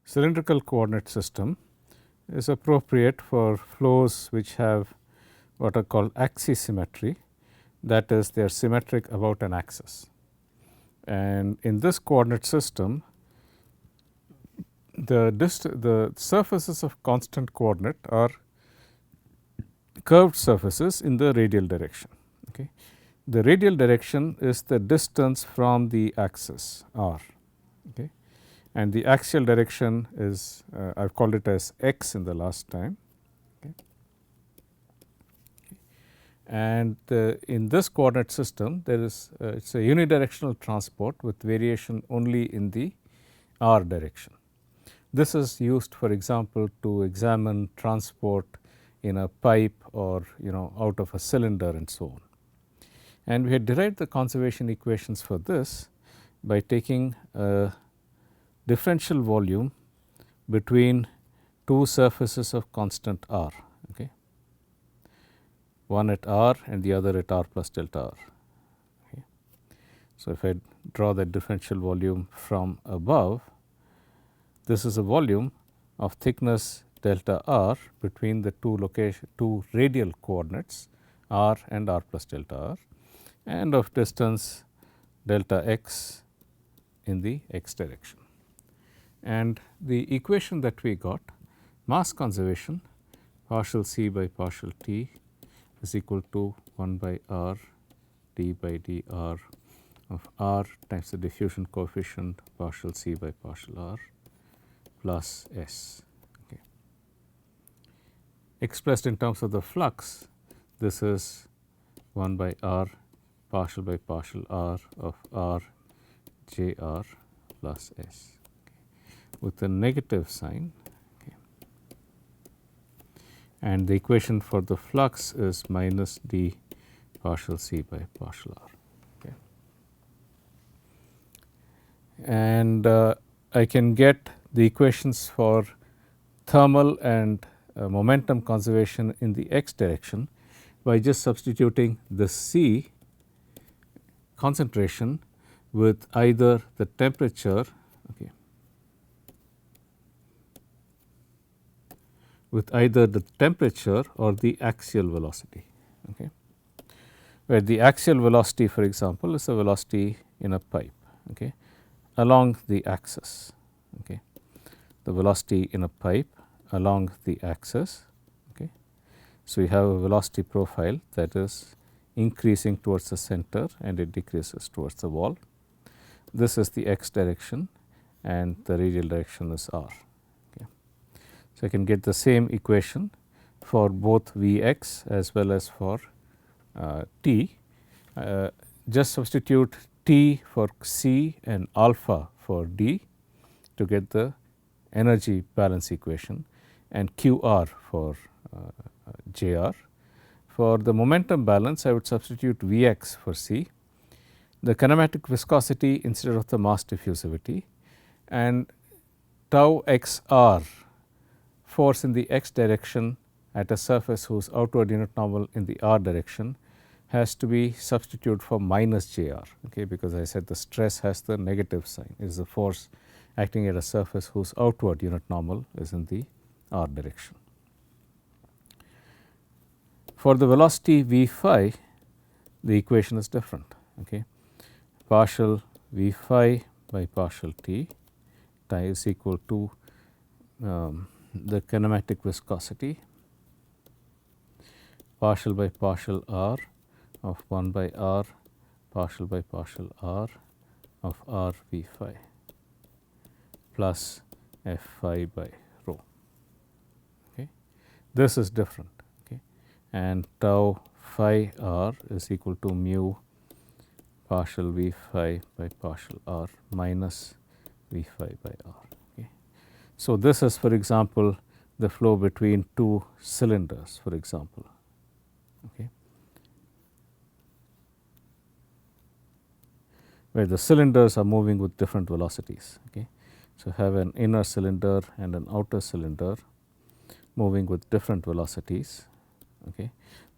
cylindrical coordinate system is appropriate for flows which have what are called axisymmetry, that is, they are symmetric about an axis. And in this coordinate system, the surfaces of constant coordinate are curved surfaces in the radial direction. Okay. The radial direction is the distance from the axis r, okay, and the axial direction is I have called it as x in the last time. Okay. And in this coordinate system, there is it is a unidirectional transport with variation only in the r direction. This is used, for example, to examine transport in a pipe or out of a cylinder and so on. And we had derived the conservation equations for this by taking a differential volume between two surfaces of constant r, okay, one at r and the other at r plus delta r. Okay. So, if I draw that differential volume from above, this is a volume of thickness delta r between the two radial coordinates r and r plus delta r, and of distance delta x in the x direction. And the equation that we got, mass conservation partial c by partial t is equal to 1 by r d by dr of r times the diffusion coefficient partial c by partial r plus s. Okay. Expressed in terms of the flux, this is 1 by r partial by partial r of r j r plus s, okay, with a negative sign. Okay. And the equation for the flux is minus d partial c by partial r. Okay. And I can get the equations for thermal and momentum conservation in the x direction by just substituting the c concentration with either the temperature, okay, with either the temperature or the axial velocity, okay, where the axial velocity, for example, is a velocity in a pipe, okay, along the axis. Okay. The velocity in a pipe along the axis. Okay. So, we have a velocity profile that is increasing towards the center and it decreases towards the wall. This is the x direction and the radial direction is r. Okay. So, I can get the same equation for both V x as well as for t. Just substitute t for c and alpha for d to get the energy balance equation and q r for j r. For the momentum balance, I would substitute V x for c, the kinematic viscosity instead of the mass diffusivity, and tau x r, force in the x direction at a surface whose outward unit normal in the r direction has to be substituted for minus j r, okay, because I said the stress has the negative sign, is the force acting at a surface whose outward unit normal is in the r direction. For the velocity v phi, the equation is different. Okay. Partial v phi by partial t is equal to the kinematic viscosity partial by partial r of 1 by r partial by partial r of r v phi plus f phi by rho. Okay. This is different, okay, and tau phi r is equal to mu partial v phi by partial r minus v phi by r. Okay. So, this is, for example, the flow between two cylinders, for example. Okay, where the cylinders are moving with different velocities. Okay. So, have an inner cylinder and an outer cylinder moving with different velocities. Okay.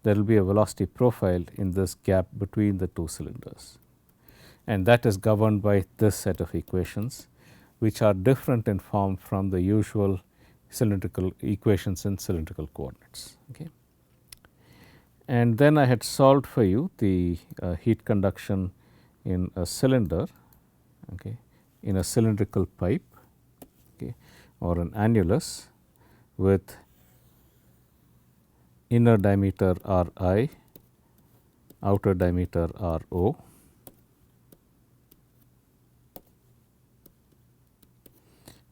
There will be a velocity profile in this gap between the two cylinders, and that is governed by this set of equations. which are different in form from the usual cylindrical equations in cylindrical coordinates. Okay. And then I had solved for you the heat conduction in a cylinder, okay, in a cylindrical pipe, okay, or an annulus with inner diameter R I, outer diameter R O,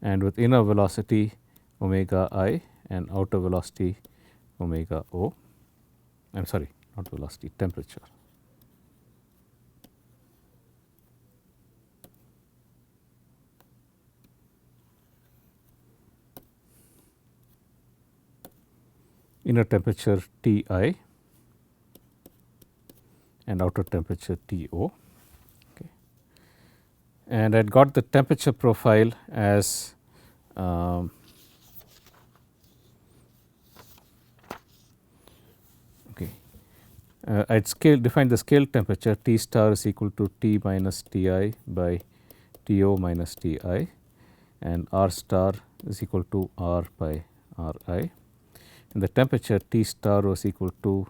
and with inner velocity omega I and outer velocity omega O. I am sorry, not velocity, temperature. Inner temperature T I and outer temperature T O. Okay. And I had got the temperature profile as okay. I had defined the scale temperature T star is equal to T minus T I by T O minus T I, and R star is equal to R by R I. And the temperature T star was equal to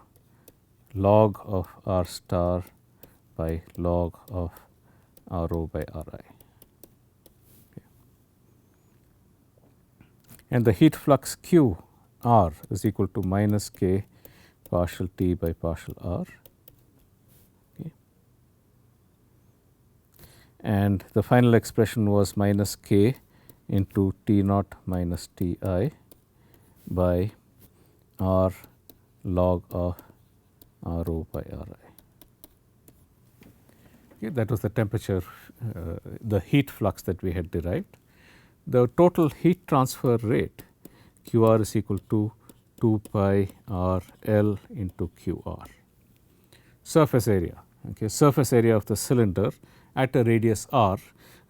log of R star by log of R O by R I. Okay. And the heat flux Q R is equal to minus K partial T by partial R. Okay. And the final expression was minus K into T naught minus T I by R log of R O by R I. Okay, that was the temperature, the heat flux that we had derived. The total heat transfer rate Q R is equal to 2 pi R L into Q R. Surface area, okay, surface area of the cylinder at a radius R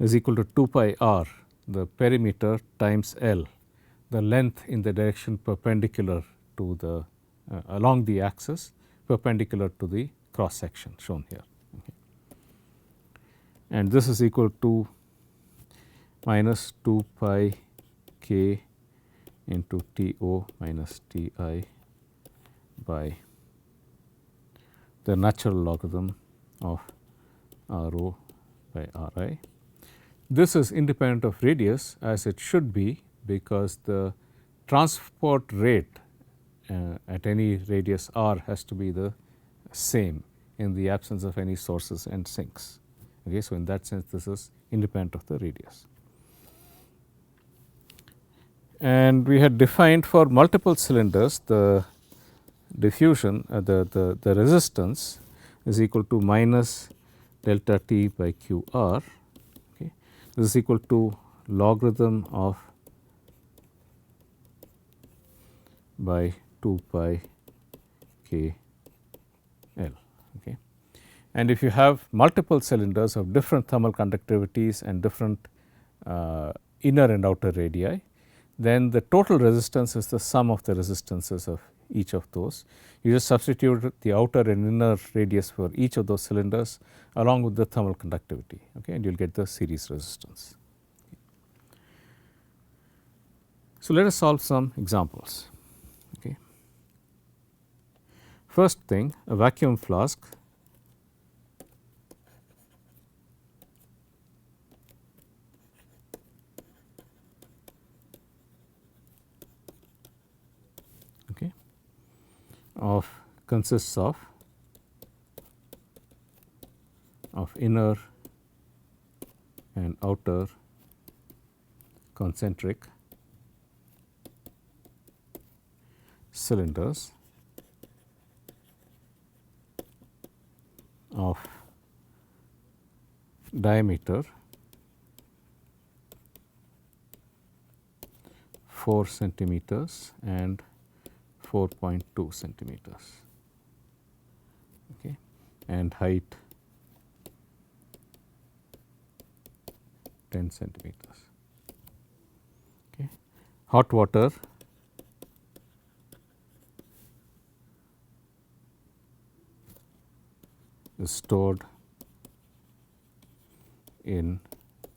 is equal to 2 pi R, the perimeter, times L, the length in the direction perpendicular to the along the axis perpendicular to the cross section shown here. Okay. And this is equal to minus 2 pi K into T O minus T I by the natural logarithm of R O by R I. This is independent of radius, as it should be, because the transport rate at any radius R has to be the same in the absence of any sources and sinks. Okay, so, in that sense this is independent of the radius. And we had defined for multiple cylinders the diffusion, the resistance is equal to minus delta T by Q R. Okay. This is equal to logarithm of by 2 pi K L. Okay. And if you have multiple cylinders of different thermal conductivities and different inner and outer radii, then the total resistance is the sum of the resistances of each of those. You just substitute the outer and inner radius for each of those cylinders along with the thermal conductivity, okay, and you will get the series resistance. So, let us solve some examples. Okay. First thing, a vacuum flask consists of inner and outer concentric cylinders of diameter 4 centimeters and 4.2 centimeters, okay, and height 10 centimeters. Okay. Hot water is stored in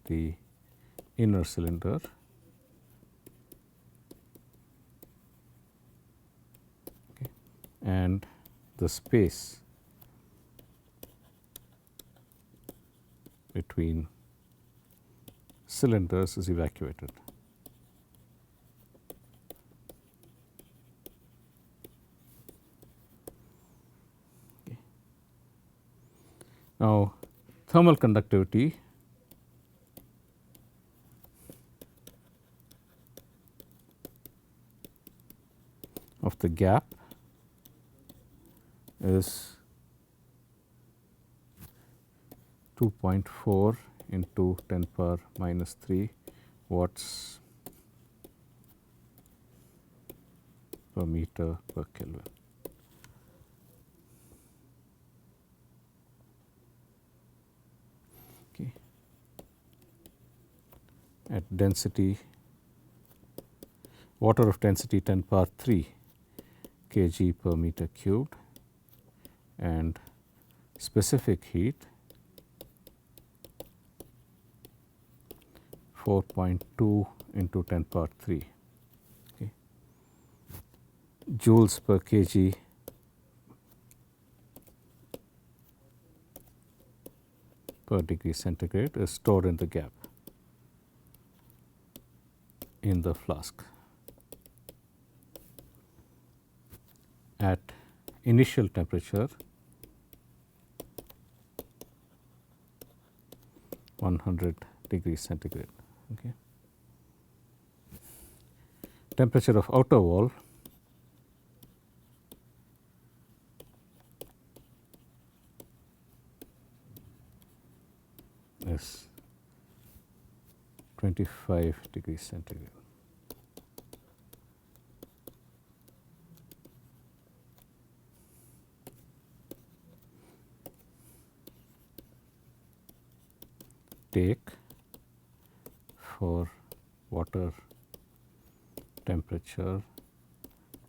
the inner cylinder and the space between cylinders is evacuated. Okay. Now, thermal conductivity of the gap is 2.4 into 10 power minus 3 watts per meter per Kelvin. Okay. At density, water of density 10 power 3 kg per meter cubed, and specific heat 4.2 into 10 power 3 okay, joules per kg per degree centigrade is stored in the gap in the flask. At initial temperature 100 degrees centigrade. Okay. Temperature of outer wall is 25 degrees centigrade. Take for water temperature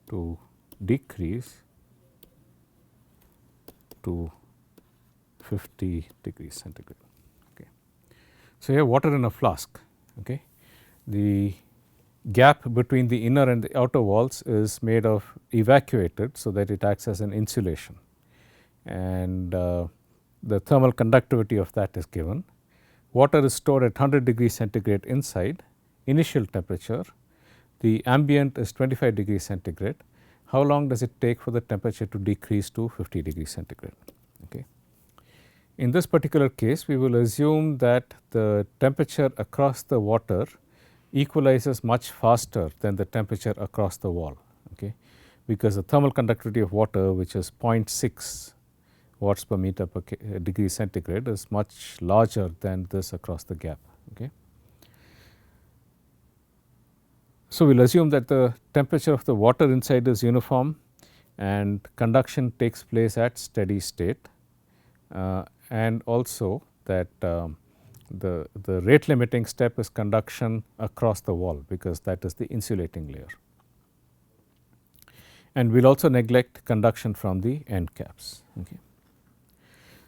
to decrease to 50 degrees centigrade. Okay. So, here water in a flask. Okay. The gap between the inner and the outer walls is made of evacuated, so that it acts as an insulation, and the thermal conductivity of that is given. Water is stored at 100 degrees centigrade inside, initial temperature, the ambient is 25 degrees centigrade. How long does it take for the temperature to decrease to 50 degrees centigrade? Okay. In this particular case, we will assume that the temperature across the water equalizes much faster than the temperature across the wall, okay, because the thermal conductivity of water, which is 0.6 watts per meter per degree centigrade, is much larger than this across the gap. Okay. So, we will assume that the temperature of the water inside is uniform and conduction takes place at steady state, and also that the rate limiting step is conduction across the wall, because that is the insulating layer. And we will also neglect conduction from the end caps. Okay.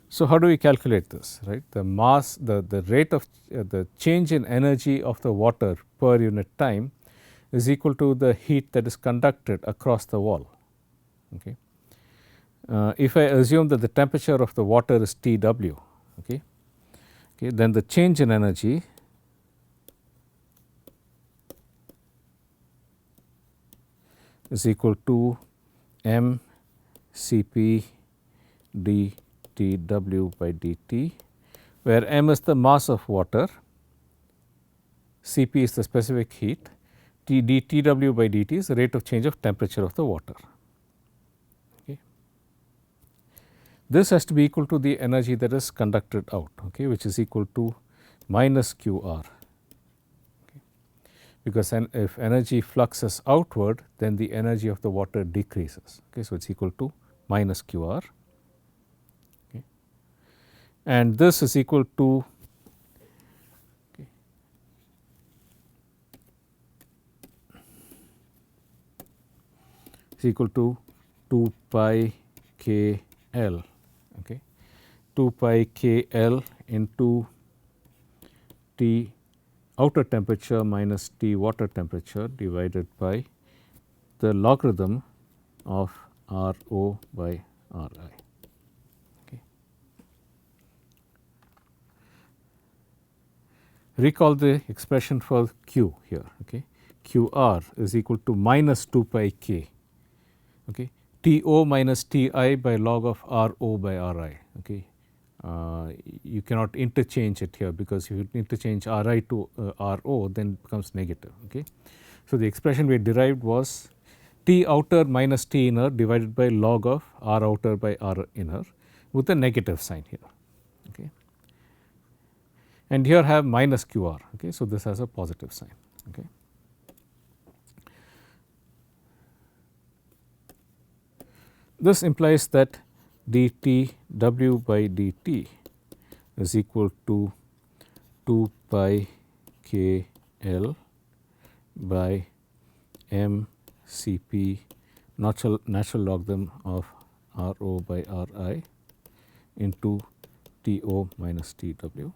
So, how do we calculate this, right? The mass, the rate of the change in energy of the water per unit time is equal to the heat that is conducted across the wall. Okay. If I assume that the temperature of the water is Tw, okay, then the change in energy is equal to m Cp dTw by dt, where m is the mass of water, Cp is the specific heat, dTw by dt is the rate of change of temperature of the water. Okay. This has to be equal to the energy that is conducted out, okay, which is equal to minus Qr. Okay. Because if energy fluxes outward, then the energy of the water decreases. Okay. So, it is equal to minus Qr. And this is equal to is equal to 2 pi k L, okay, 2 pi k L into T outer temperature minus T water temperature divided by the logarithm of Rho by Ri. Okay. Recall the expression for Q here. Okay. Qr is equal to minus 2 pi k. Okay. To minus Ti by log of Ro by Ri. Okay. You cannot interchange it here, because if you interchange Ri to Ro, then it becomes negative. Okay. So, the expression we derived was T outer minus T inner divided by log of R outer by R inner with a negative sign here. Okay. And here have minus QR. Okay. So, this has a positive sign. Okay. This implies that dt W by dt is equal to 2 pi k L by m Cp natural logarithm of Ro by Ri into To minus Tw.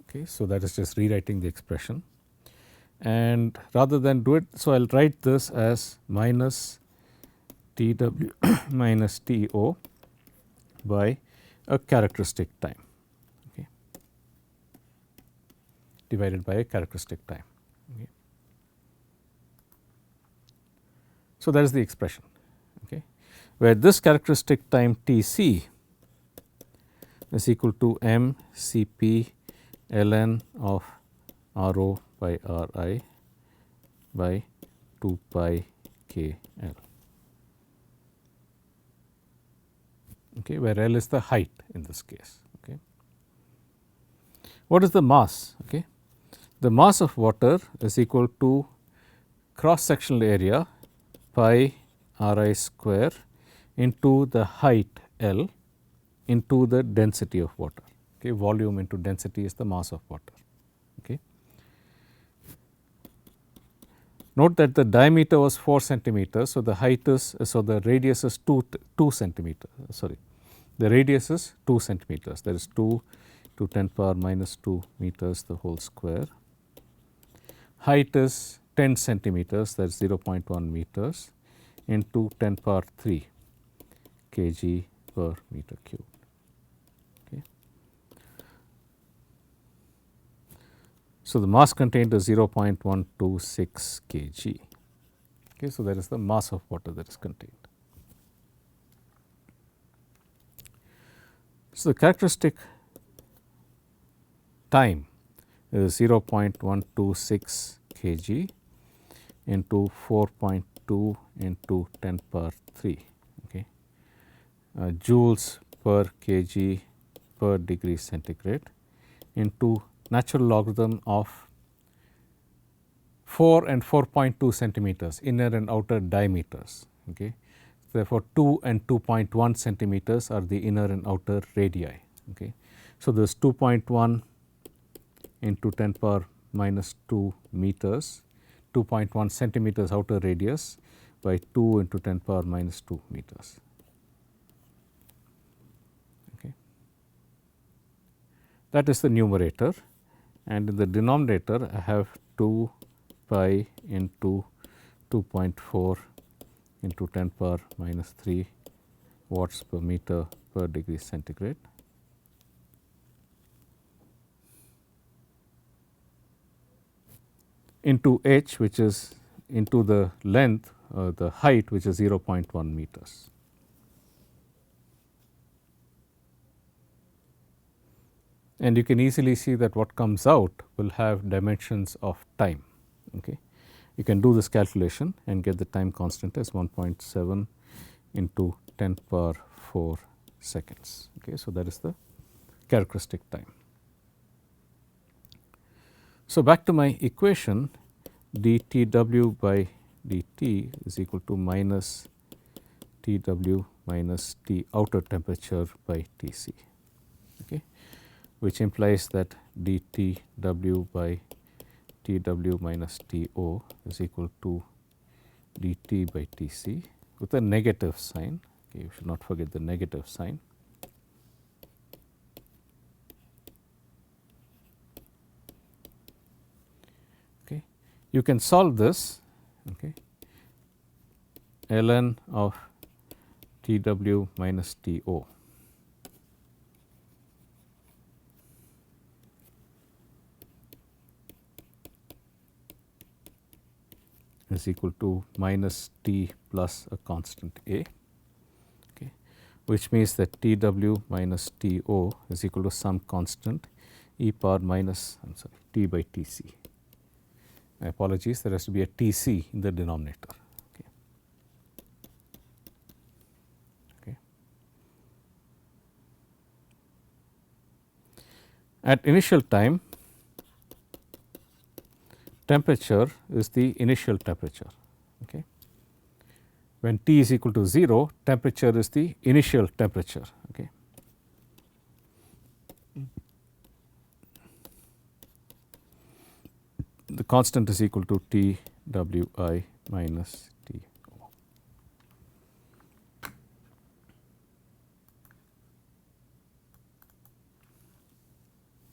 Okay, so, that is just rewriting the expression, and rather than do it, so I will write this as minus Tw minus To by a characteristic time, okay, divided by a characteristic time. Okay. So, that is the expression, okay, where this characteristic time Tc is equal to m Cp ln of Ro by Ri by 2 pi k L. Okay, where L is the height in this case. Okay. What is the mass? Okay. The mass of water is equal to cross sectional area pi Ri square into the height L into the density of water. Okay. Volume into density is the mass of water. Okay. Note that the diameter was 4 centimeters. So, the height is, so the radius is 2 centimeters, sorry, the radius is 2 centimeters, that is 2 to 10 power minus 2 meters the whole square. Height is 10 centimeters, that is 0.1 meters into 10 power 3 kg per meter cube. Okay. So, the mass contained is 0.126 kg. Okay. So, that is the mass of water that is contained. So, the characteristic time is 0.126 kg into 4.2 into 10 power 3, okay, joules per kg per degree centigrade into natural logarithm of 4 and 4.2 centimeters inner and outer diameters. Okay. Therefore, 2 and 2.1 centimeters are the inner and outer radii. Okay. So, this 2.1 into 10 power minus 2 meters, 2.1 centimeters outer radius by 2 into 10 power minus 2 meters. Okay. That is the numerator, and in the denominator I have 2 pi into 2.4 into 10 power minus 3 watts per meter per degree centigrade. Into h, which is into the length, the height, which is 0.1 meters. And you can easily see that what comes out will have dimensions of time. Okay. You can do this calculation and get the time constant as 1.7 into 10 power 4 seconds. Okay. So, that is the characteristic time. So, back to my equation, dTw by dt is equal to minus Tw minus T outer temperature by Tc, okay, which implies that dTw by Tw minus To is equal to dt by Tc with a negative sign. Okay, you should not forget the negative sign. you can solve this, okay, ln of Tw minus To is equal to minus T plus a constant A, okay, which means that Tw minus To is equal to some constant e power minus, I am sorry, T by Tc. My apologies, there has to be a Tc in the denominator. Okay. Okay. At initial time, temperature is the initial temperature. Okay. When T is equal to 0, temperature is the initial temperature. Okay. The constant is equal to Twi minus To.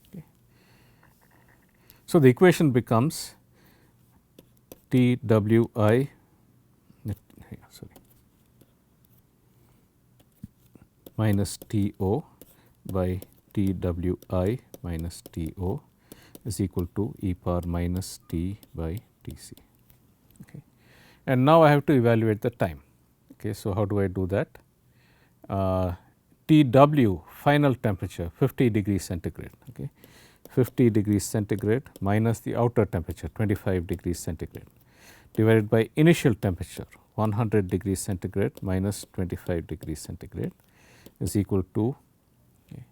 Okay. So, the equation becomes Twi minus To by Twi minus To is equal to e power minus T by Tc. Okay. And now I have to evaluate the time. Okay. So, how do I do that? Tw final temperature 50 degrees centigrade, okay, 50 degrees centigrade minus the outer temperature 25 degrees centigrade divided by initial temperature 100 degrees centigrade minus 25 degrees centigrade is equal to, okay,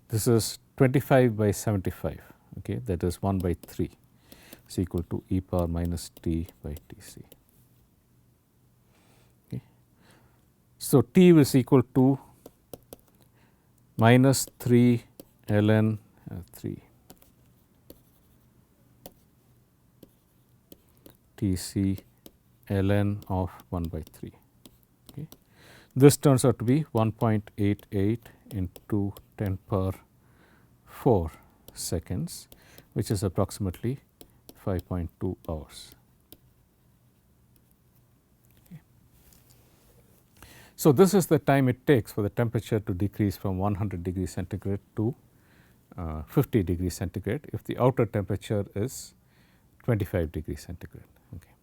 this is 25 by 75, okay, that is 1 by 3 is equal to e power minus T by Tc. Okay. So, T is equal to minus 3 ln 3 Tc ln of 1 by 3. Okay. This turns out to be 1.88 into 10 power 4 seconds, which is approximately 5.2 hours. Okay. So, this is the time it takes for the temperature to decrease from 100 degrees centigrade to 50 degrees centigrade if the outer temperature is 25 degrees centigrade. Okay.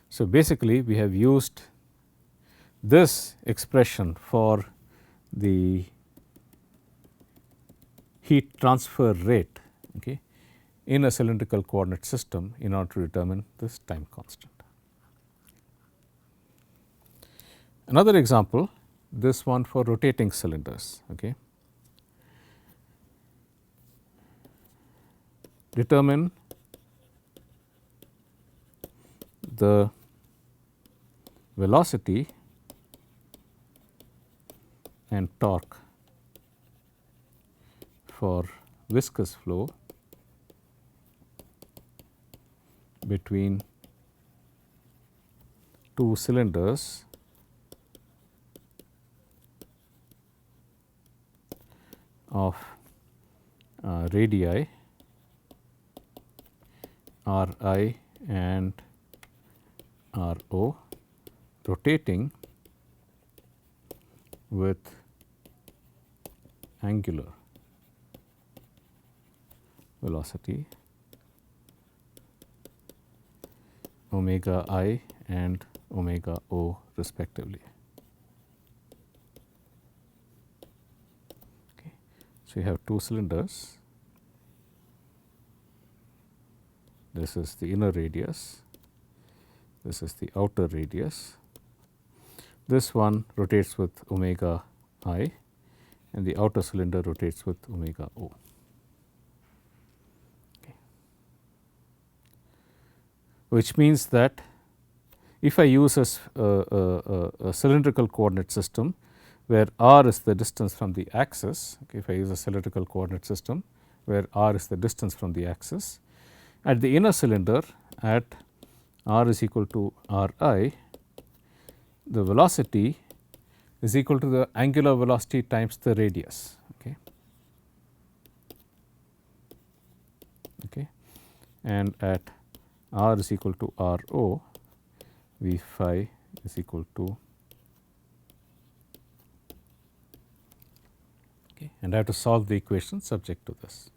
So, basically we have used this expression for the heat transfer rate, okay, in a cylindrical coordinate system in order to determine this time constant. Another example, this one for rotating cylinders. Okay. Determine the velocity and torque for viscous flow between two cylinders of radii Ri and Ro rotating with angular velocity omega I and omega O respectively. Okay. So, you have two cylinders, this is the inner radius, this is the outer radius. This one rotates with omega I and the outer cylinder rotates with omega O. Okay. Which means that if I use a cylindrical coordinate system where r is the distance from the axis, okay, if I use a cylindrical coordinate system where r is the distance from the axis, at the inner cylinder at r is equal to Ri, the velocity is equal to the angular velocity times the radius. Okay. Okay. And at R is equal to R O, V phi is equal to, okay, and I have to solve the equation subject to this.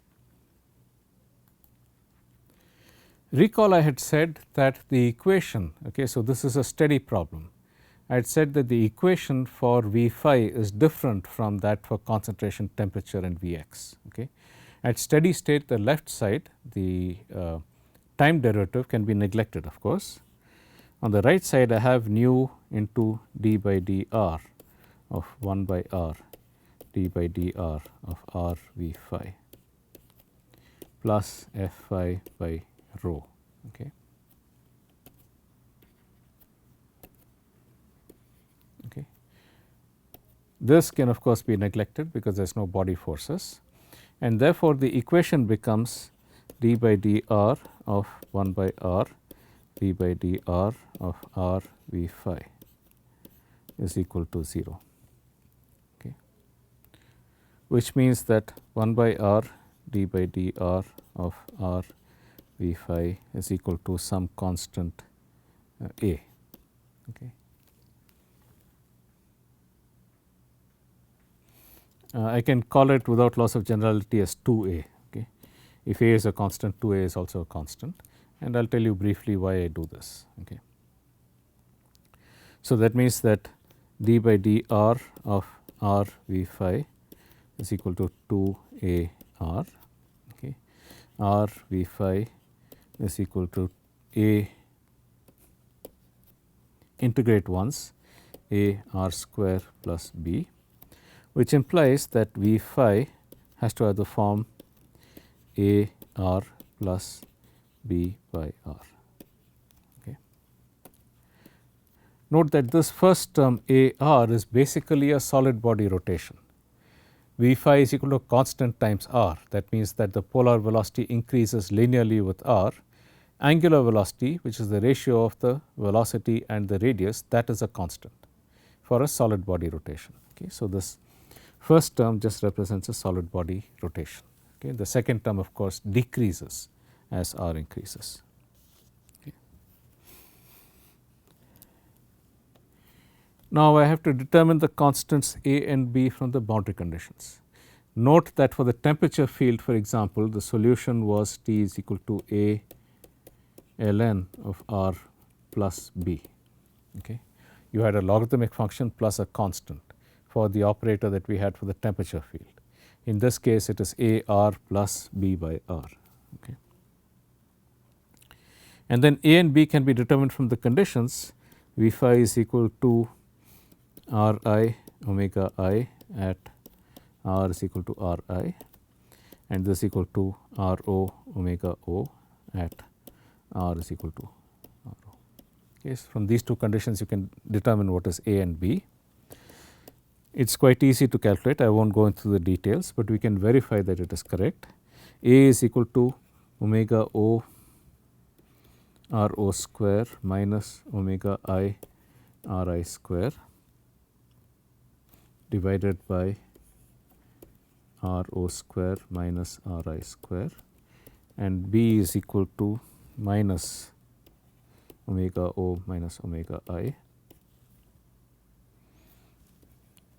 Recall I had said that the equation, okay, so this is a steady problem. I had said that the equation for V phi is different from that for concentration, temperature and Vx. Okay. At steady state, the left side, the time derivative can be neglected, of course. On the right side, I have nu into d by dr of 1 by r d by dr of r V phi plus F phi by rho. Okay. Okay. This can of course be neglected because there is no body forces, and therefore, the equation becomes d by dr of 1 by r d by dr of r V phi is equal to 0, okay, which means that 1 by r d by dr of r V phi is equal to some constant a. Okay. I can call it without loss of generality as 2a. Okay. If a is a constant, 2a is also a constant, and I will tell you briefly why I do this. Okay. So, that means that d by dr of r V phi is equal to 2a r. Okay. R V phi is equal to a integrate once a r square plus b, which implies that V phi has to have the form a r plus b by r. Okay. Note that this first term a r is basically a solid body rotation. V phi is equal to constant times r. That means that the polar velocity increases linearly with r. Angular velocity, which is the ratio of the velocity and the radius, that is a constant for a solid body rotation. Okay. So, this first term just represents a solid body rotation. Okay. The second term of course decreases as r increases. Okay. Now, I have to determine the constants a and b from the boundary conditions. Note that for the temperature field, for example, the solution was T is equal to a ln of r plus b. Okay. You had a logarithmic function plus a constant for the operator that we had for the temperature field. In this case, it is a r plus b by r. Okay. And then a and b can be determined from the conditions. V phi is equal to r I omega I at r is equal to r I, and this is equal to r o omega o at r is equal to r o. Okay. So, from these two conditions you can determine what is a and b. It is quite easy to calculate, I will not go into the details, but we can verify that it is correct. A is equal to omega o r o square minus omega I r I square divided by r o square minus r I square, and b is equal to minus omega o minus omega I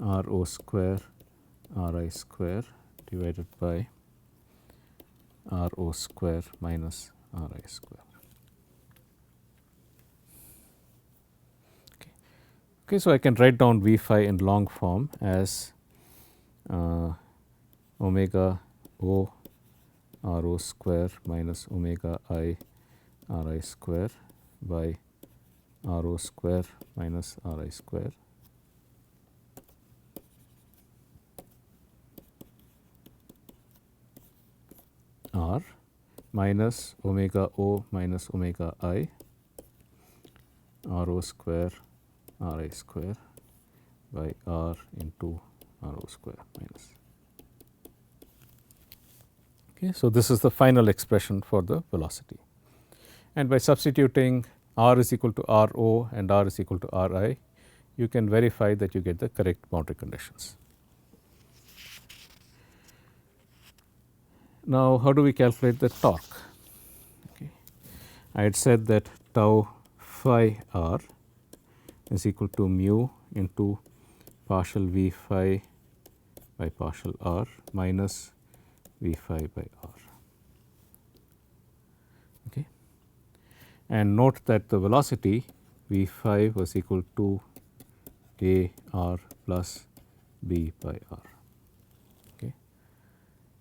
r o square r I square divided by r o square minus r I square. Okay. Okay, so I can write down V phi in long form as omega o r o square minus omega I r I square by r o square minus r I square r minus omega o minus omega I r o square r I square by r into r o square minus. Okay, so, this is the final expression for the velocity, and by substituting r is equal to r o and r is equal to r I, you can verify that you get the correct boundary conditions. Now, how do we calculate the torque? Okay. I had said that tau phi r is equal to mu into partial v phi by partial r minus v phi by r. Okay. And note that the velocity v phi was equal to a r plus b by r. Okay.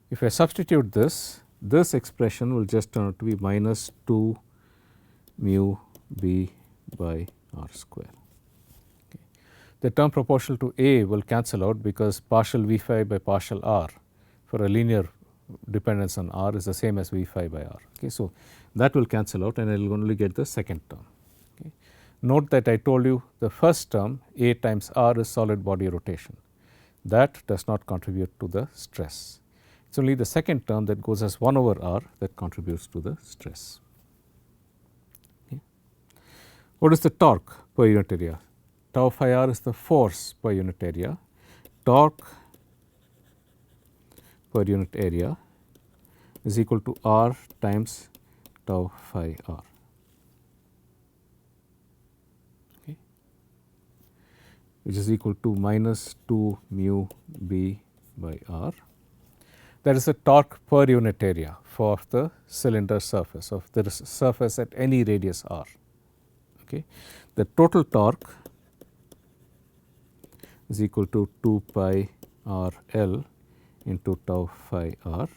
If I substitute this expression will just turn out to be minus 2 mu b by r square. Okay. The term proportional to a will cancel out because partial v phi by partial r for a linear dependence on r is the same as v phi by r. Okay. So, that will cancel out and I will only get the second term. Okay. Note that I told you the first term a times r is solid body rotation, that does not contribute to the stress. It is only the second term that goes as 1 over r that contributes to the stress. Okay. What is the torque per unit area? Tau phi r is the force per unit area. Torque per unit area is equal to r times tau phi r. Okay. Which is equal to minus 2 mu b by r. That is the torque per unit area for the cylinder surface of the surface at any radius r. Okay. The total torque is equal to 2 pi r L into tau phi r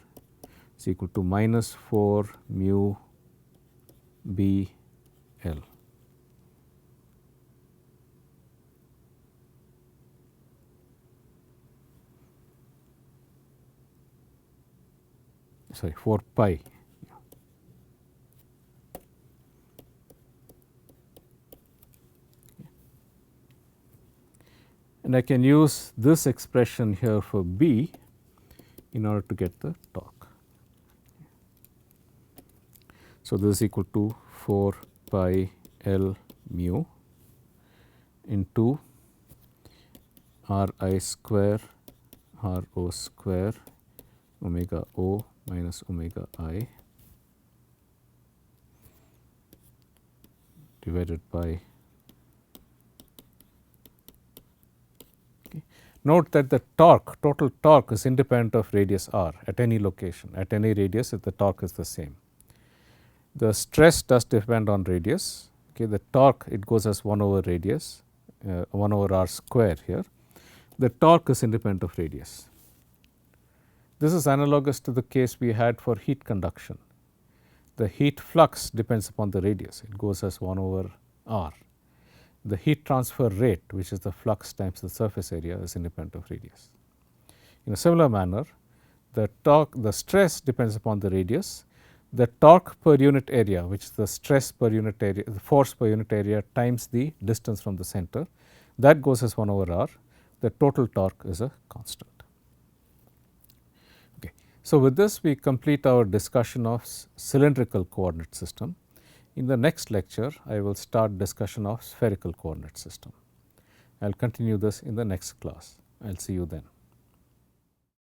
is equal to minus 4 mu b L. Sorry, 4 pi. And I can use this expression here for B in order to get the torque. So, this is equal to 4 pi L mu into r I square r O square omega O minus omega I divided by. Okay. Note that the torque, total torque is independent of radius r at any location, at any radius the torque is the same. The stress does depend on radius. Okay. The torque, it goes as 1 over radius, 1 over r square here. The torque is independent of radius. This is analogous to the case we had for heat conduction. The heat flux depends upon the radius, it goes as 1 over r. The heat transfer rate, which is the flux times the surface area, is independent of radius. In a similar manner, the torque, the stress depends upon the radius. The torque per unit area, which is the stress per unit area, the force per unit area times the distance from the center, that goes as 1 over r. The total torque is a constant. Okay. So, with this we complete our discussion of cylindrical coordinate system. In the next lecture, I will start discussion of spherical coordinate system. I will continue this in the next class. I will see you then.